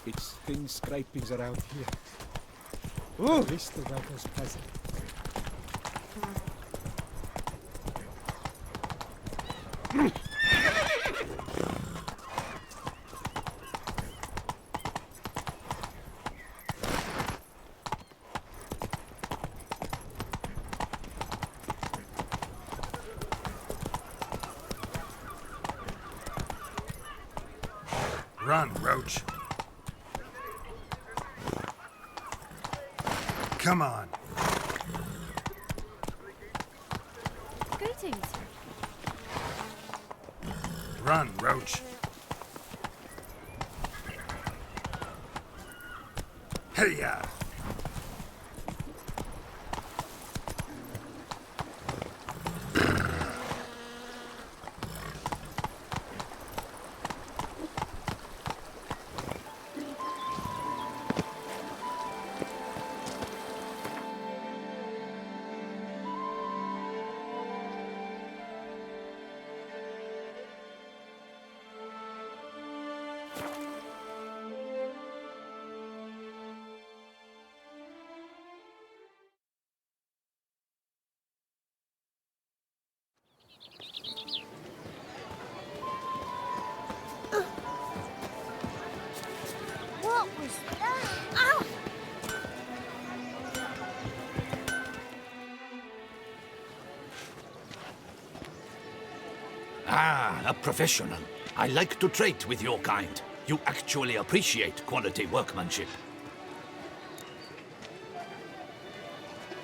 It's thin scrapings around here. Oh, this the rebel's present. Run, Roach. Come on. Greetings. Run, Roach. Hey-ya! What was that? Ow! Ah, a professional. I like to trade with your kind. You actually appreciate quality workmanship.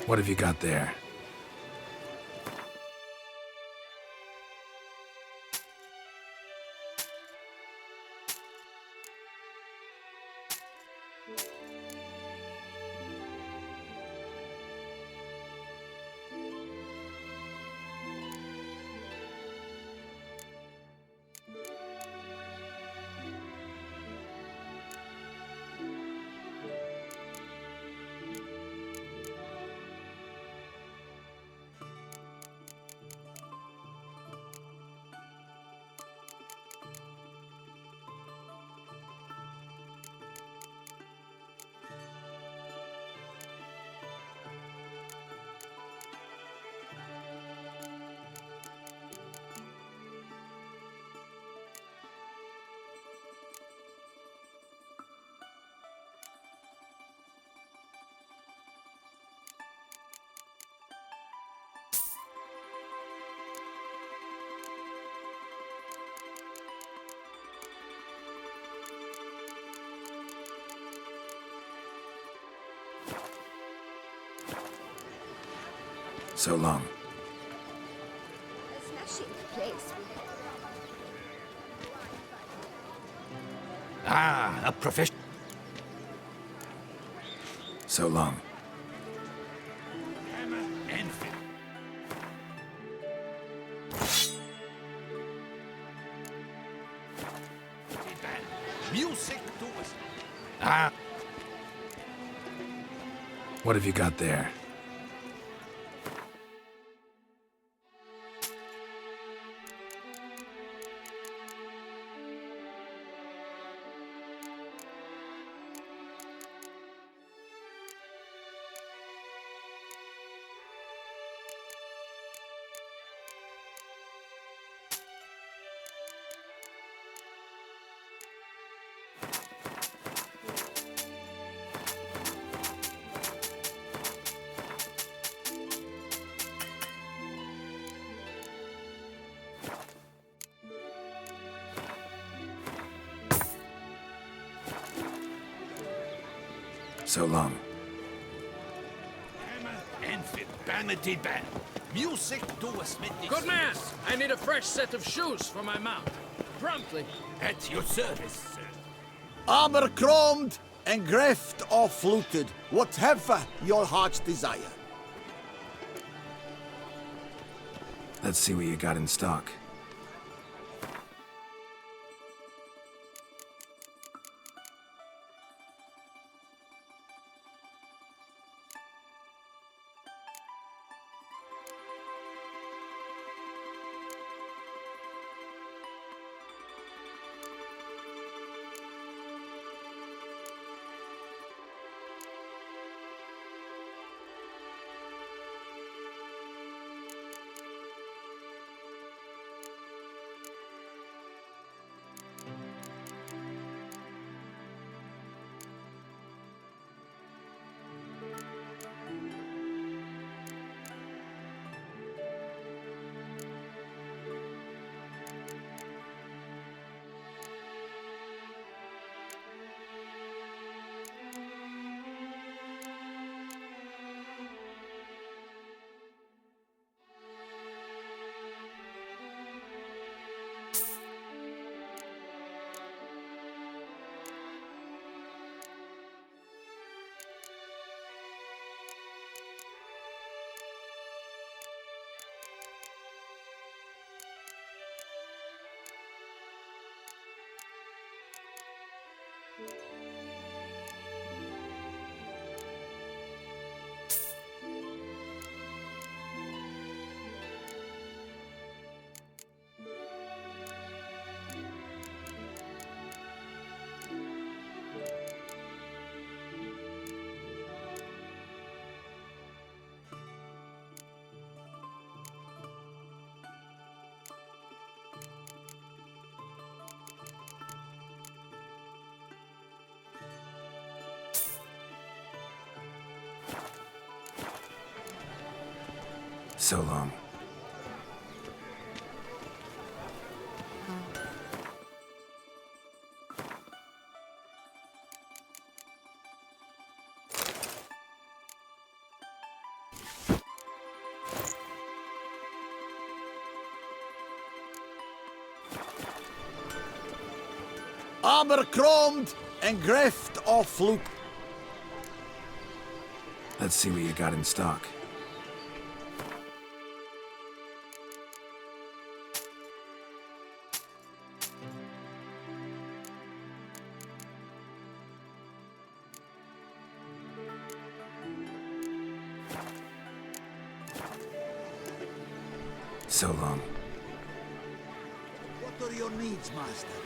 What have you got there? So long. A smashing place. Ah, a professional. So long. Music to us. Ah, What have you got there? So long. Enfid, vanity band. Music to us. Good man! I need a fresh set of shoes for my mount. Promptly. At your service, sir. Armor chromed, engraved or fluted, whatever your heart's desire. Let's see what you got in stock. So long. Abercrombed and greft of flute. Let's see what you got in stock. So long. What are your needs, master?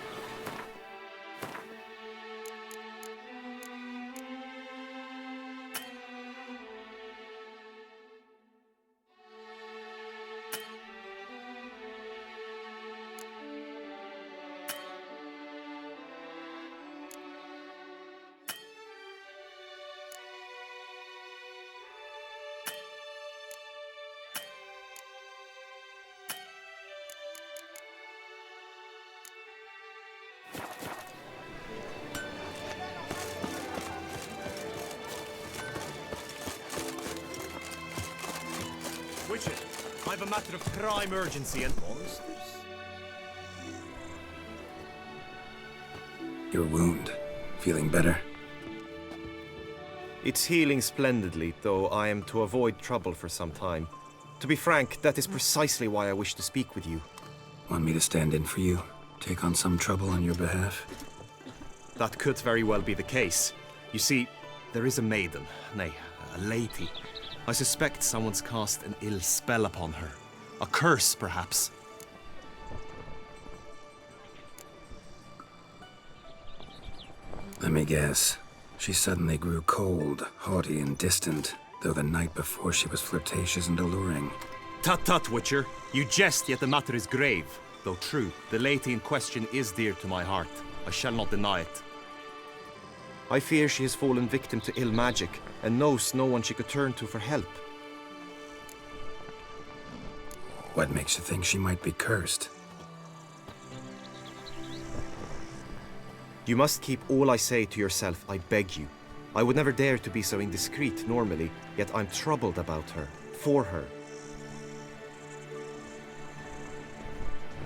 Witcher, I've a matter of prime urgency and monsters. Your wound. Feeling better? It's healing splendidly, though I am to avoid trouble for some time. To be frank, that is precisely why I wish to speak with you. Want me to stand in for you? Take on some trouble on your behalf? That could very well be the case. You see, there is a maiden, nay, a lady. I suspect someone's cast an ill spell upon her. A curse, perhaps. Let me guess. She suddenly grew cold, haughty, and distant, though the night before she was flirtatious and alluring. Tut tut, Witcher. You jest, yet the matter is grave. Though true, the lady in question is dear to my heart. I shall not deny it. I fear she has fallen victim to ill magic, and knows no one she could turn to for help. What makes you think she might be cursed? You must keep all I say to yourself, I beg you. I would never dare to be so indiscreet normally, yet I'm troubled about her, for her.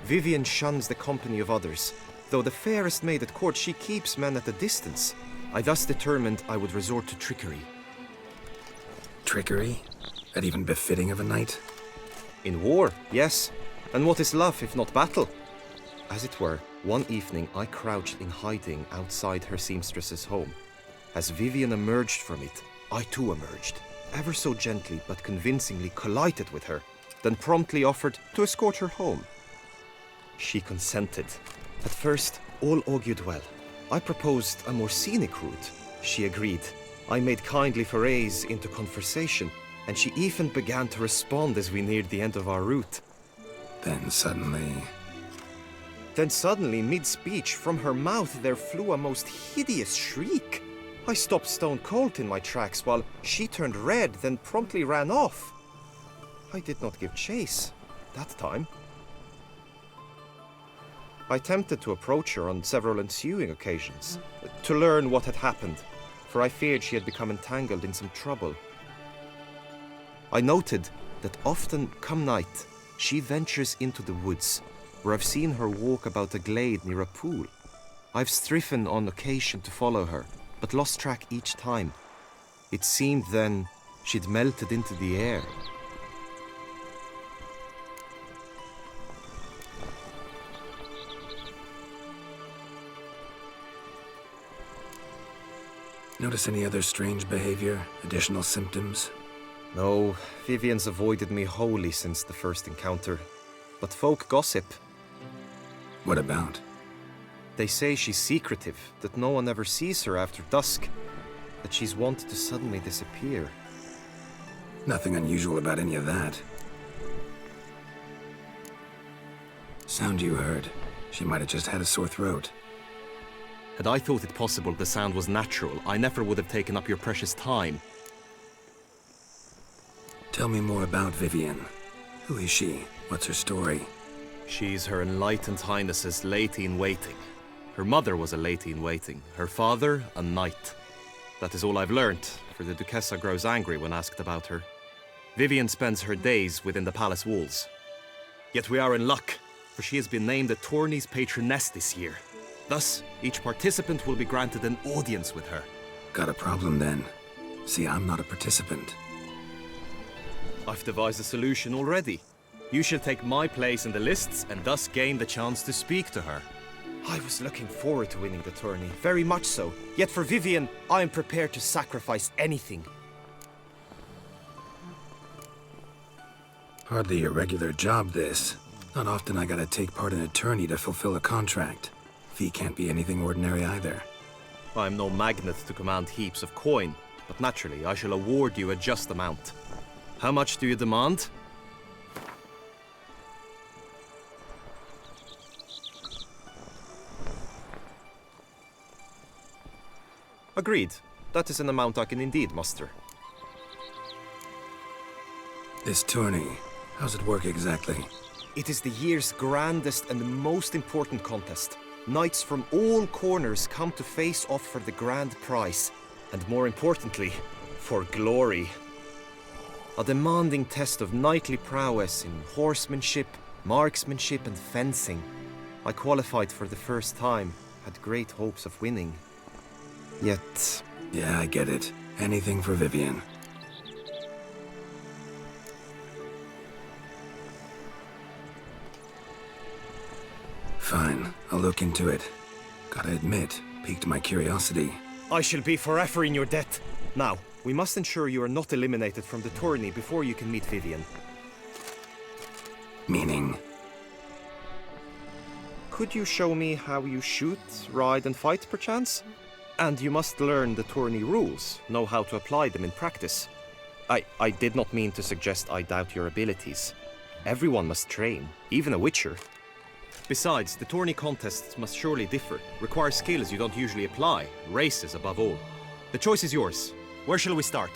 Vivian shuns the company of others. Though the fairest maid at court, she keeps men at a distance. I thus determined I would resort to trickery. Trickery? That even befitting of a knight? In war, yes. And what is love if not battle? As it were, one evening I crouched in hiding outside her seamstress's home. As Vivian emerged from it, I too emerged, ever so gently but convincingly collided with her, then promptly offered to escort her home. She consented. At first, all augured well. I proposed a more scenic route. She agreed. I made kindly forays into conversation, and she even began to respond as we neared the end of our route. Then suddenly, mid-speech, from her mouth there flew a most hideous shriek. I stopped stone cold in my tracks while she turned red, then promptly ran off. I did not give chase that time. I attempted to approach her on several ensuing occasions, to learn what had happened, for I feared she had become entangled in some trouble. I noted that often, come night, she ventures into the woods, where I've seen her walk about a glade near a pool. I've striven on occasion to follow her, but lost track each time. It seemed then she'd melted into the air. notice any other strange behavior, additional symptoms? No, Vivian's avoided me wholly since the first encounter. But folk gossip. What about? They say she's secretive, that no one ever sees her after dusk, that she's wont to suddenly disappear. Nothing unusual about any of that. Sound you heard. She might have just had a sore throat. Had I thought it possible the sound was natural, I never would have taken up your precious time. Tell me more about Vivian. Who is she? What's her story? She's Her Enlightened Highness's lady-in-waiting. Her mother was a lady-in-waiting, her father a knight. That is all I've learnt, for the Duchessa grows angry when asked about her. Vivian spends her days within the palace walls. Yet we are in luck, for she has been named the tourney's patroness this year. Thus, each participant will be granted an audience with her. Got a problem then. See, I'm not a participant. I've devised a solution already. You shall take my place in the lists and thus gain the chance to speak to her. I was looking forward to winning the tourney, very much so. Yet for Vivian, I am prepared to sacrifice anything. Hardly a regular job, this. Not often I gotta take part in a tourney to fulfill a contract. Fee can't be anything ordinary either. I'm no magnet to command heaps of coin, but naturally I shall award you a just amount. How much do you demand? Agreed. That is an amount I can indeed muster. This tourney, how's it work exactly? It is the year's grandest and most important contest. Knights from all corners come to face off for the grand prize, and more importantly, for glory. A demanding test of knightly prowess in horsemanship, marksmanship and fencing. I qualified for the first time, had great hopes of winning. Yet... Yeah, I get it. Anything for Vivian. Fine, I'll look into it. Gotta admit, piqued my curiosity. I shall be forever in your debt. Now, we must ensure you are not eliminated from the tourney before you can meet Vivian. Meaning? Could you show me how you shoot, ride and fight, perchance? And you must learn the tourney rules, know how to apply them in practice. I did not mean to suggest I doubt your abilities. Everyone must train, even a witcher. Besides, the tourney contests must surely differ, require skills you don't usually apply, races above all. The choice is yours. Where shall we start?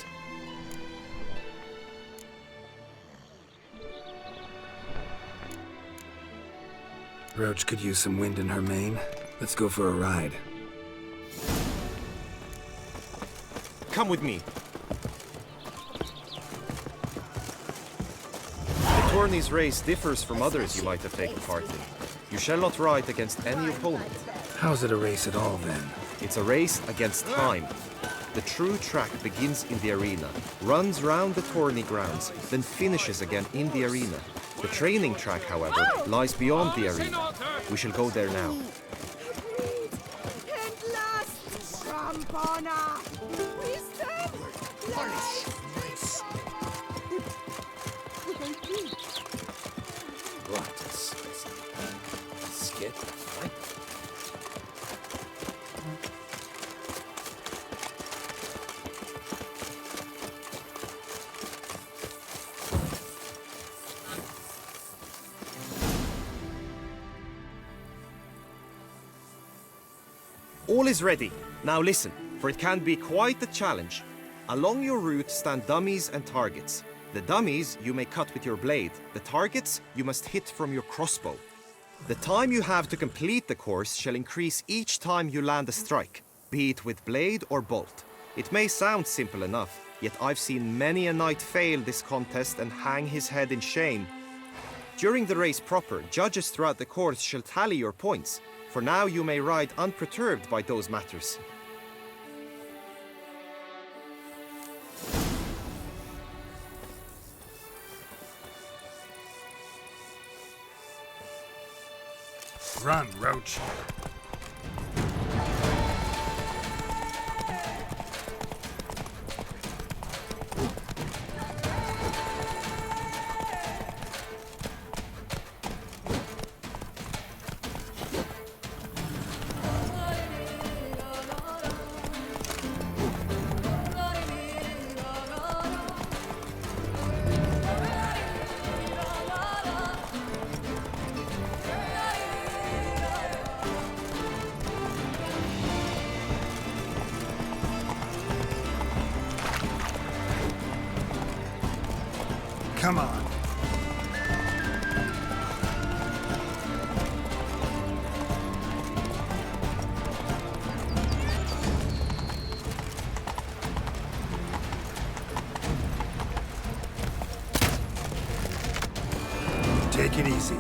Roach could use some wind in her mane. Let's go for a ride. Come with me. The tourney's race differs from others you might have taken part in. You shall not ride against any opponent. How's it a race at all, then? It's a race against time. The true track begins in the arena, runs round the tourney grounds, then finishes again in the arena. The training track, however, lies beyond the arena. We shall go there now. All is ready. Now listen, for it can be quite a challenge. Along your route stand dummies and targets. The dummies you may cut with your blade. The targets you must hit from your crossbow. The time you have to complete the course shall increase each time you land a strike, be it with blade or bolt. It may sound simple enough, yet I've seen many a knight fail this contest and hang his head in shame. During the race proper, judges throughout the course shall tally your points. For now you may ride unperturbed by those matters. Run, Roach. Come on. Take it easy.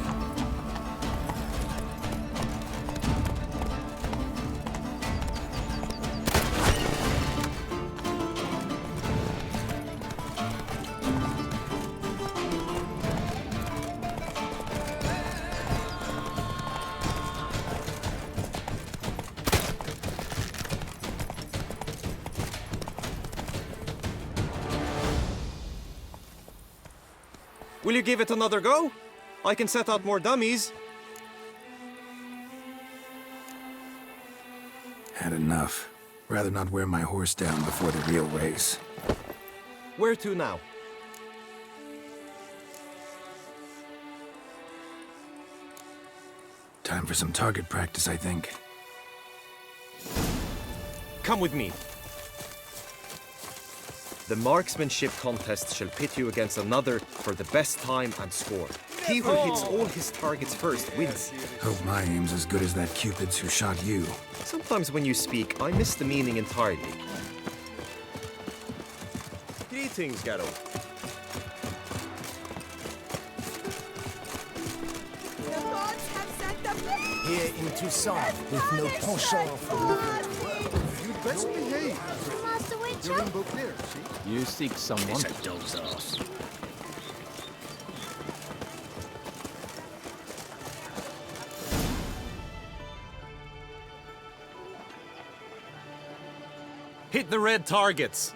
Will you give it another go? I can set out more dummies. Had enough. Rather not wear my horse down before the real race. Where to now? Time for some target practice, I think. Come with me. The marksmanship contest shall pit you against another for the best time and score. He who hits all his targets first wins. Hope my aim's as good as that Cupid's who shot you. Sometimes when you speak, I miss the meaning entirely. Greetings, Garrow. The gods have sent the blessing. Here in Toussaint, with no penchant for living. You best behave. Master Witcher. You're in Beauclair, see? You seek someone? It's a dog's ass. Hit the red targets.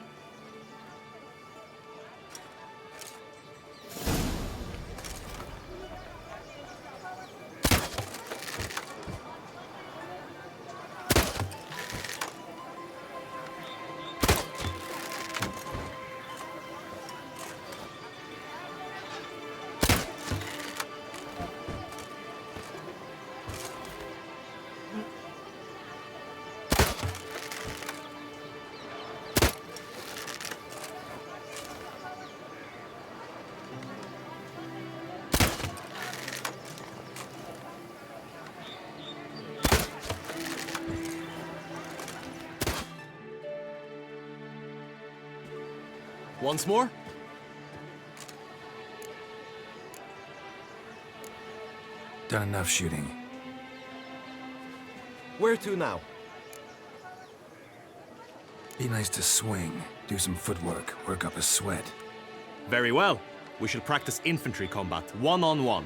Once more? Done enough shooting. Where to now? Be nice to swing, do some footwork, work up a sweat. Very well. We shall practice infantry combat, one-on-one.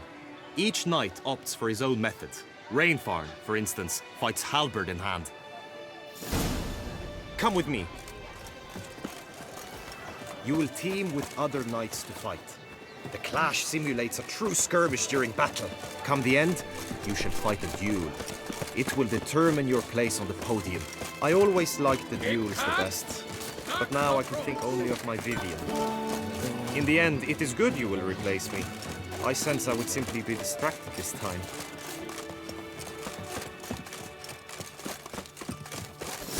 Each knight opts for his own method. Rainfarn, for instance, fights halberd in hand. Come with me. You will team with other knights to fight. The clash simulates a true skirmish during battle. Come the end, you shall fight a duel. It will determine your place on the podium. I always liked the duels the best, but now I can think only of my Vivian. In the end, it is good you will replace me. I sense I would simply be distracted this time.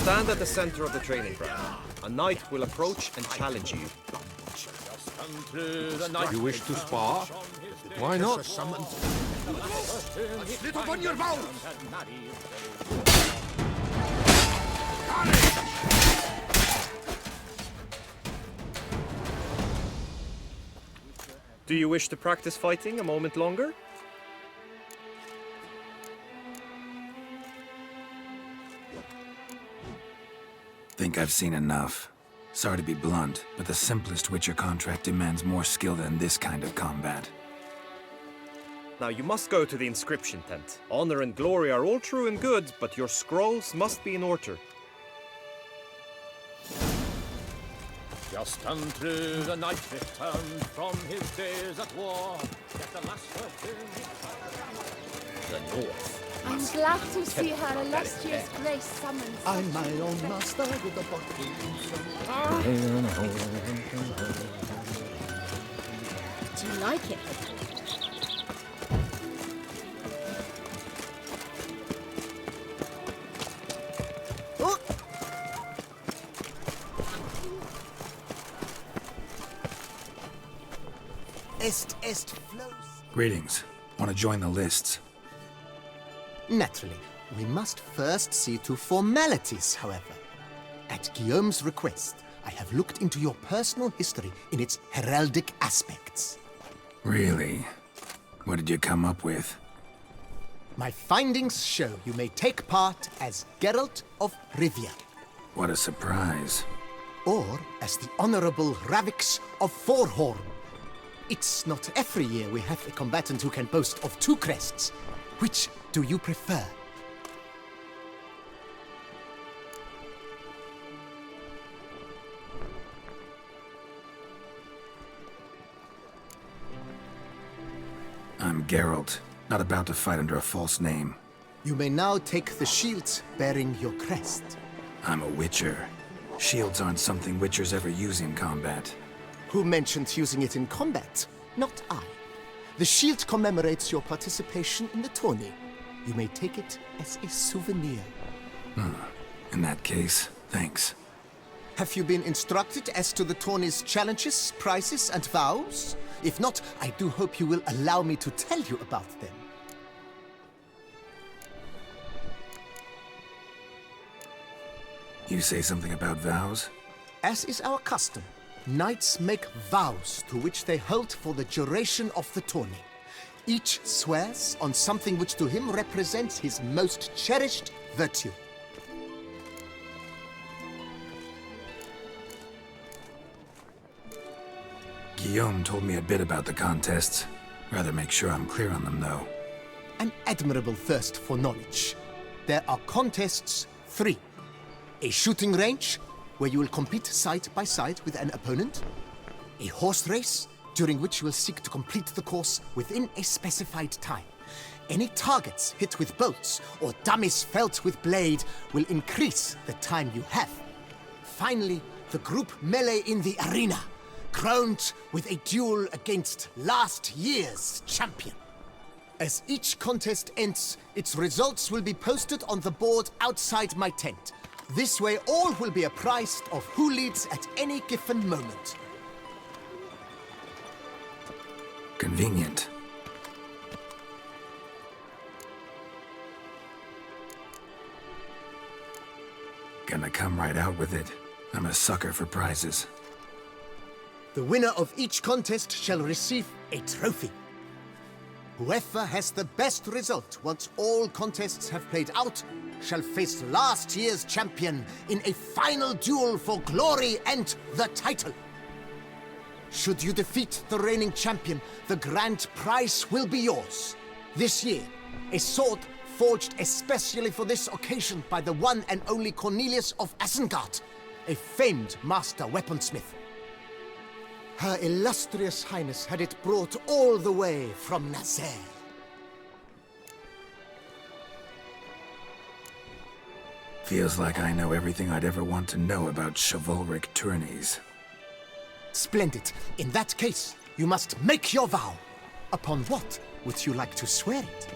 Stand at the center of the training ground. A knight will approach and challenge you. You wish to spar? Why not? Slit upon your bows! Do you wish to practice fighting a moment longer? Think I've seen enough. Sorry to be blunt, but the simplest Witcher contract demands more skill than this kind of combat. Now you must go to the inscription tent. Honor and glory are all true and good, but your scrolls must be in order. Just unto the knight returned from his days at war. Yet the last the North. I'm glad to see her illustrious grace summoned. I'm my own master with a bottle. Do you like it? Est flows. Greetings. Want to join the lists? Naturally. We must first see to formalities, however. At Guillaume's request, I have looked into your personal history in its heraldic aspects. Really? What did you come up with? My findings show you may take part as Geralt of Rivia, What a surprise. or as the Honorable Ravix of Forhorn. It's not every year we have a combatant who can boast of 2 crests. Which do you prefer? I'm Geralt, not about to fight under a false name. You may now take the shield bearing your crest. I'm a Witcher. Shields aren't something Witchers ever use in combat. Who mentioned using it in combat? Not I. The shield commemorates your participation in the tourney. You may take it as a souvenir. In that case, thanks. Have you been instructed as to the tourney's challenges, prizes, and vows? If not, I do hope you will allow me to tell you about them. You say something about vows? As is our custom, knights make vows to which they hold for the duration of the tourney. Each swears on something which to him represents his most cherished virtue. Guillaume told me a bit about the contests. Rather make sure I'm clear on them, though. An admirable thirst for knowledge. There are contests 3. A shooting range, where you will compete side by side with an opponent. A horse race, during which you will seek to complete the course within a specified time. Any targets hit with bolts or dummies felt with blade will increase the time you have. Finally, the group melee in the arena, crowned with a duel against last year's champion. As each contest ends, its results will be posted on the board outside my tent. This way all will be apprised of who leads at any given moment. Convenient. Gonna come right out with it. I'm a sucker for prizes. The winner of each contest shall receive a trophy. Whoever has the best result once all contests have played out shall face last year's champion in a final duel for glory and the title. Should you defeat the reigning champion, the grand prize will be yours. This year, a sword forged especially for this occasion by the one and only Cornelius of Isengard, a famed master weaponsmith. Her illustrious highness had it brought all the way from Nazaire. Feels like I know everything I'd ever want to know about chivalric tourneys. Splendid. In that case, you must make your vow. Upon what would you like to swear it?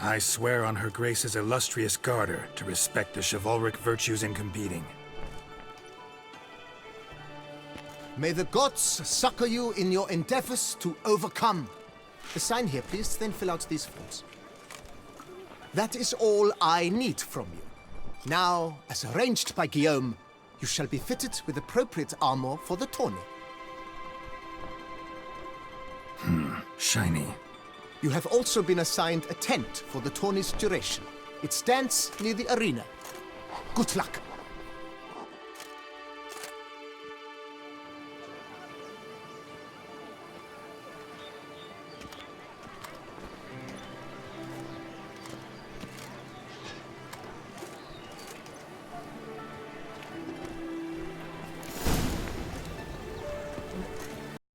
I swear on Her Grace's illustrious garter to respect the chivalric virtues in competing. May the gods succor you in your endeavors to overcome. Sign here, please, then fill out these forms. That is all I need from you. Now, as arranged by Guillaume, you shall be fitted with appropriate armor for the tourney. Shiny. You have also been assigned a tent for the tourney's duration. It stands near the arena. Good luck.